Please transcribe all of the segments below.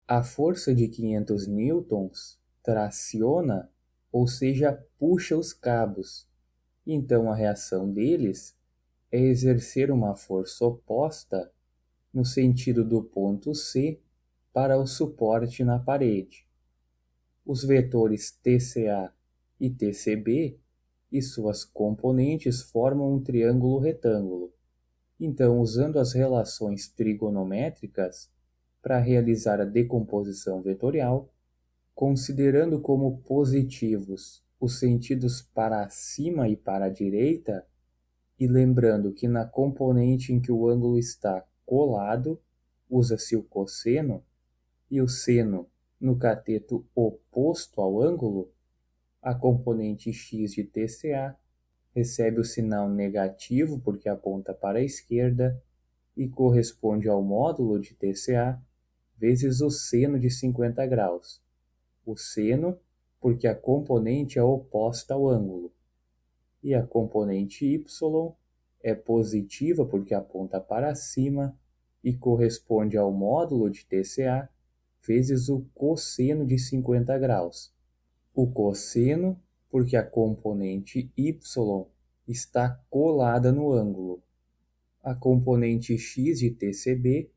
A força de 500 newtons traciona, ou seja, puxa os cabos. Então a reação deles é exercer uma força oposta no sentido do ponto C para o suporte na parede. Os vetores TCA e TCB e suas componentes formam um triângulo retângulo. Então, usando as relações trigonométricas para realizar a decomposição vetorial, considerando como positivos os sentidos para cima e para a direita, e lembrando que na componente em que o ângulo está colado, usa-se o cosseno, e o seno no cateto oposto ao ângulo, a componente x de TCA recebe o sinal negativo porque aponta para a esquerda e corresponde ao módulo de TCA vezes o seno de 50 graus. O seno porque a componente é oposta ao ângulo. E a componente y é positiva porque aponta para cima e corresponde ao módulo de TCA vezes o cosseno de 50 graus. O cosseno porque a componente y está colada no ângulo. A componente x de TCB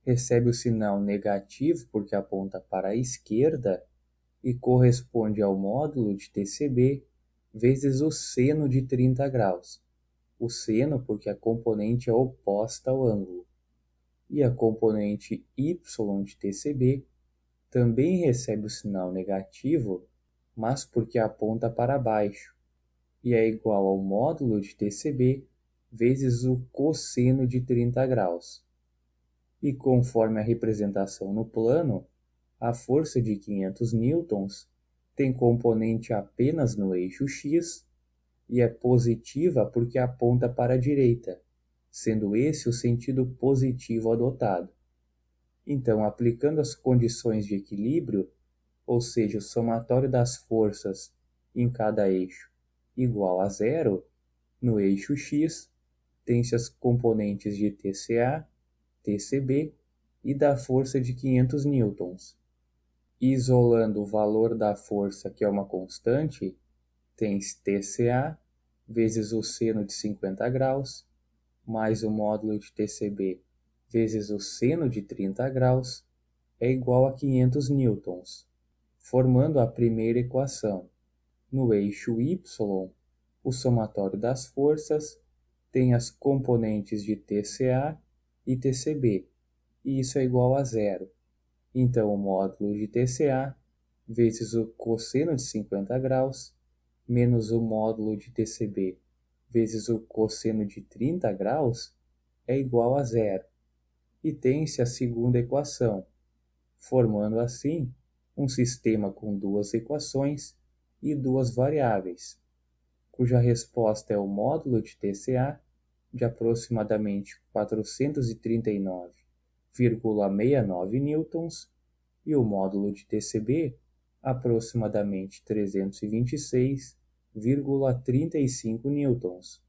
recebe o sinal negativo porque aponta para a esquerda e corresponde ao módulo de TCB vezes o seno de 30 graus. O seno porque a componente é oposta ao ângulo. E a componente y de TCB também recebe o sinal negativo, mas porque aponta para baixo, e é igual ao módulo de TCB vezes o cosseno de 30 graus. E conforme a representação no plano, a força de 500 newtons tem componente apenas no eixo x e é positiva porque aponta para a direita, sendo esse o sentido positivo adotado. Então, aplicando as condições de equilíbrio, ou seja, o somatório das forças em cada eixo igual a zero, no eixo x, tem-se as componentes de TCA, TCB e da força de 500 newtons. Isolando o valor da força, que é uma constante, tem-se TCA vezes o seno de 50 graus, mais o módulo de TCB vezes o seno de 30 graus, é igual a 500 newtons, formando a primeira equação. No eixo y, o somatório das forças tem as componentes de TCA e TCB, e isso é igual a zero. Então, o módulo de TCA vezes o cosseno de 50 graus menos o módulo de TCB vezes o cosseno de 30 graus é igual a zero. E tem-se a segunda equação, formando assim um sistema com duas equações e duas variáveis, cuja resposta é o módulo de TCA de aproximadamente 439,69 newtons e o módulo de TCB aproximadamente 326,35 newtons.